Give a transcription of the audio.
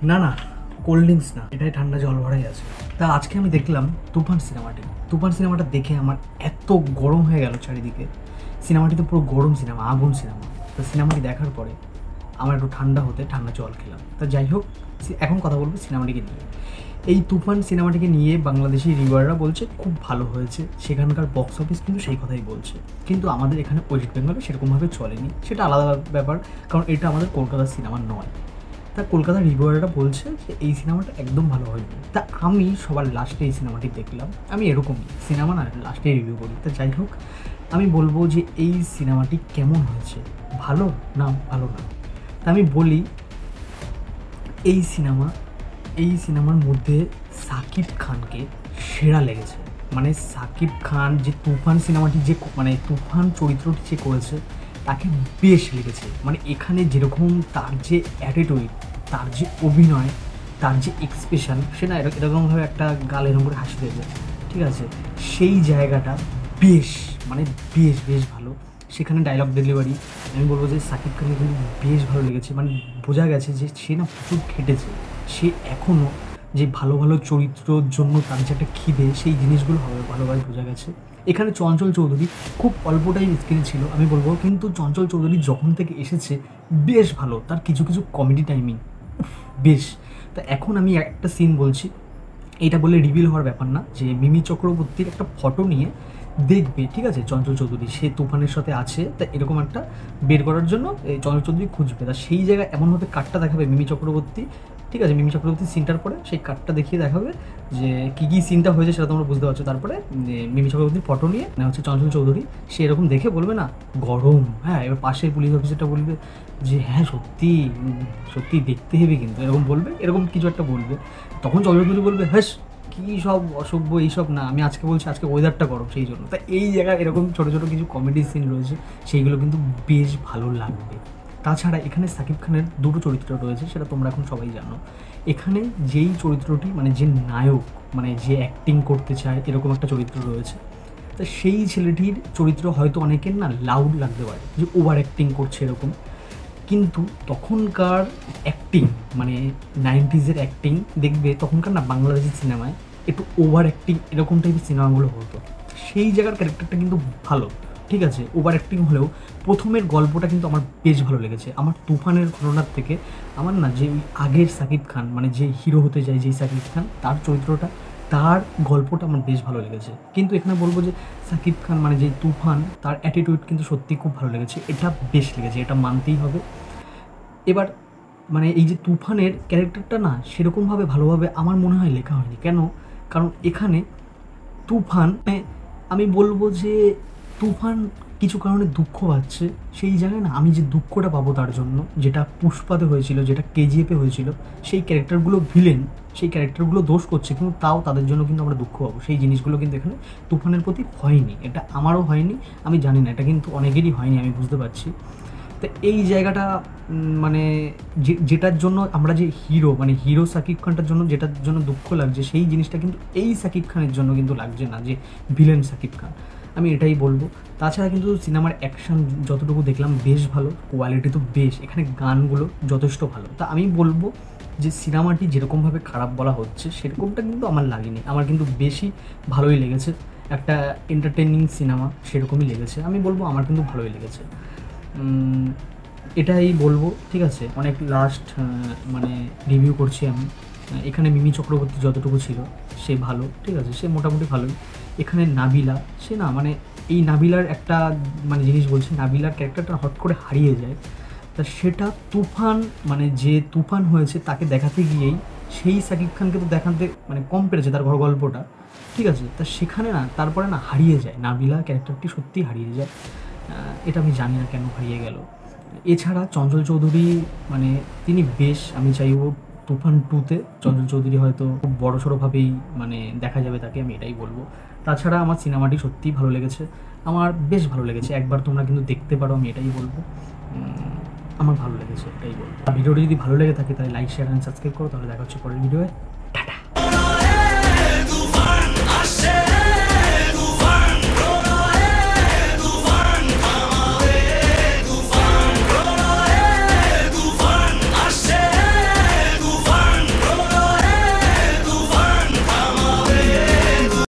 না না, cold drinks না, এটাই ঠান্ডা জল ভরাই আছে। তা আজকে আমি দেখলাম তুফান সিনেমাটি। তুফান সিনেমাটা দেখে আমার এত গরম হয়ে গেল চারিদিকে। সিনেমাটি তো পুরো গরম সিনেমা, আগুন সিনেমা। তো সিনেমাটি দেখার পরে আমার একটু ঠান্ডা হতে ঠান্ডা জল খেলাম। তা যাই হোক, এখন কথা বলবো সিনেমাটিকে নিয়ে। এই তুফান সিনেমাটিকে নিয়ে বাংলাদেশি রিভিউয়াররা বলছে খুব ভালো হয়েছে, সেখানকার বক্স অফিস কিন্তু সেই কথাই বলছে। কিন্তু আমাদের এখানে ওয়েস্ট বেঙ্গলে সেরকমভাবে চলেনি, সেটা আলাদা ব্যাপার, কারণ এটা আমাদের কলকাতার সিনেমা নয়। তা কলকাতার রিভিউয়াররা বলছে যে এই সিনেমাটা একদম ভালো হয়নি। তা আমি সবার লাস্টে এই সিনেমাটি দেখলাম। আমি এরকমই সিনেমা না লাস্টে রিভিউ করি। তা যাই হোক, আমি বলবো যে এই সিনেমাটি কেমন হয়েছে, ভালো না ভালো না। তা আমি বলি, এই সিনেমার মধ্যে সাকিব খানকে সেরা লেগেছে। মানে সাকিব খান যে তুফান সিনেমাটি যে মানে তুফান চরিত্রটি যে করেছে তাকে বেশ লেগেছে। মানে এখানে যেরকম তার যে অ্যাটিটিউড, তার যে অভিনয়, তার যে এক্সপ্রেশন, সে না এরকমভাবে একটা গাল এরকম করে হাসি দেবে, ঠিক আছে, সেই জায়গাটা বেশ মানে বেশ বেশ ভালো। সেখানে ডায়লগ ডেলিভারি আমি বলবো যে সাকিব খানকে কিন্তু বেশ ভালো লেগেছে। মানে বোঝা গেছে যে সে না প্রচুর খেটেছে, সে এখনও যে ভালো ভালো চরিত্রর জন্য তার যে একটা খিদে, সেই জিনিসগুলো ভালোভাবে বোঝা গেছে। এখানে চঞ্চল চৌধুরী খুব অল্প টাইম স্ক্রিনে ছিল আমি বলবো, কিন্তু চঞ্চল চৌধুরী যখন থেকে এসেছে বেশ ভালো, তার কিছু কিছু কমেডি টাইমিং বেশ। তা এখন আমি একটা সিন বলছি, এটা বলে রিভিল হওয়ার ব্যাপার না, যে মিমি চক্রবর্তীর একটা ফটো নিয়ে দেখবে, ঠিক আছে, চঞ্চল চৌধুরী সে তুফানের সাথে আছে, তা এরকম একটা বের করার জন্য এই চঞ্চল চৌধুরী খুঁজবে। তা সেই জায়গায় এমনভাবে কার্ডটা দেখাবে মিমি চক্রবর্তী, ঠিক আছে, মিমি চক্রবর্তী সিনটার পরে সেই কার্ডটা দেখিয়ে দেখাবে যে কী কী সিনটা হয়েছে সেটা তোমরা বুঝতে পারছো। তারপরে মিমি চক্রবর্তীর ফটো নিয়ে না হচ্ছে চঞ্চল চৌধুরী সে এরকম দেখে বলবে না গরম, হ্যাঁ, এবার পাশের পুলিশ অফিসারটা বলবে যে হ্যাঁ সত্যি সত্যি দেখতে হবে, কিন্তু এরকম বলবে, এরকম কিছু একটা বলবে। তখন চঞ্চল চৌধুরী বলবে হ্যাঁ কী সব অসভ্য, এইসব না, আমি আজকে বলছি আজকে ওয়েদারটা গরম সেই জন্য। তা এই জায়গায় এরকম ছোটো ছোটো কিছু কমেডি সিন রয়েছে, সেইগুলো কিন্তু বেশ ভালো লাগবে। তাছাড়া এখানে সাকিব খানের দুটো চরিত্র রয়েছে, সেটা তোমরা এখন সবাই জানো। এখানে যেই চরিত্রটি মানে যে নায়ক, মানে যে অ্যাক্টিং করতে চায় এরকম একটা চরিত্র রয়েছে। তা সেই ছেলেটির চরিত্র হয়তো অনেকের না লাউড লাগতে পারে, যে ওভার অ্যাক্টিং করছে এরকম, কিন্তু তখনকার অ্যাক্টিং মানে 90s অ্যাক্টিং দেখবে, তখনকার না বাংলাদেশি সিনেমায় একটু ওভার অ্যাক্টিং এরকম টাইপের সিনেমাগুলো হতো, সেই জায়গার ক্যারেক্টারটা কিন্তু ভালো, ঠিক আছে, ওভার অ্যাক্টিং হলেও প্রথমের গল্পটা কিন্তু আমার বেশ ভালো লেগেছে। আমার তুফানের ঘটনার থেকে আমার না যে ওই আগের সাকিব খান মানে যে হিরো হতে যায় যেই সাকিব খান, তার চরিত্রটা, তার গল্পটা আমার বেশ ভালো লেগেছে। কিন্তু এখানে বলবো যে সাকিব খান মানে যে তুফান, তার অ্যাটিটিউড কিন্তু সত্যিই খুব ভালো লেগেছে, এটা বেশ লেগেছে, এটা মানতেই হবে। এবার মানে এই যে তুফানের ক্যারেক্টারটা না সেরকমভাবে ভালোভাবে আমার মনে হয় লেখা হয়নি। কেন? কারণ এখানে তুফান আমি বলবো যে তুফান কিছু কারণে দুঃখ পাচ্ছে, সেই জায়গায় না আমি যে দুঃখটা পাবো তার জন্য, যেটা পুষ্পাতে হয়েছিল, যেটা কেজিএফে হয়েছিল, সেই ক্যারেক্টারগুলো ভিলেন, সেই ক্যারেক্টারগুলো দোষ করছে, কিন্তু তাও তাদের জন্য কিন্তু আমরা দুঃখ পাবো, সেই জিনিসগুলো কিন্তু এখানে তুফানের প্রতি হয়নি। এটা আমারও হয়নি, আমি জানি না, এটা কিন্তু অনেকেরই হয়নি, আমি বুঝতে পারছি। তো এই জায়গাটা মানে যেটার জন্য আমরা যে হিরো মানে হিরো সাকিব খানটার জন্য যেটার জন্য দুঃখ লাগছে, সেই জিনিসটা কিন্তু এই সাকিব খানের জন্য কিন্তু লাগছে না, যে ভিলেন সাকিব খান, আমি এটাই বলবো। তাছাড়া কিন্তু সিনেমার অ্যাকশন যতটুকু দেখলাম বেশ ভালো, কোয়ালিটি তো বেশ, এখানে গানগুলো যথেষ্ট ভালো। তা আমি বলবো যে সিনেমাটি যেরকমভাবে খারাপ বলা হচ্ছে সেরকমটা কিন্তু আমার লাগেনি, আমার কিন্তু বেশি ভালোই লেগেছে, একটা এন্টারটেনিং সিনেমা সেরকমই লেগেছে, আমি বলবো আমার কিন্তু ভালোই লেগেছে। এটাই বলবো, ঠিক আছে। অনেক লাস্ট মানে রিভিউ করছি আমি। এখানে মিমি চক্রবর্তী যতটুকু ছিল সে ভালো, ঠিক আছে, সে মোটামুটি ভালোই। এখানে নাবিলা, সে না মানে এই নাবিলার একটা মানে জিনিস বলছি, নাবিলার ক্যারেক্টারটা হট করে হারিয়ে যায়। তা সেটা তুফান মানে যে তুফান হয়েছে তাকে দেখাতে গিয়েই সেই সাকিব খানকে তো দেখাতে মানে কম পেরেছে তার গল্পটা, ঠিক আছে। তা সেখানে না তারপরে না হারিয়ে যায়, নাবিলা ক্যারেক্টারটি সত্যিই হারিয়ে যায়। এটা আমি জানি না কেন হারিয়ে গেল। এছাড়া চঞ্চল চৌধুরী মানে তিনি বেশ, আমি চাইবো তুফান 2তে চঞ্চল চৌধুরী হয়তো খুব বড়সড়ভাবেই মানে দেখা যাবে তাকে, আমি এটাই বলবো। তাছাড়া আমার সিনেমাটি সত্যিই ভালো লেগেছে, আমার বেশ ভালো লেগেছে, একবার তোমরা কিন্তু দেখতে পারো, আমি এটাই বলবো। আমার ভালো লেগেছে, এটাই বলবো। ভিডিওটি যদি ভালো লেগে থাকে তাহলে লাইক, শেয়ার অ্যান্ড সাবস্ক্রাইব করো, তাহলে দেখা হচ্ছে পরের ভিডিওয়ে।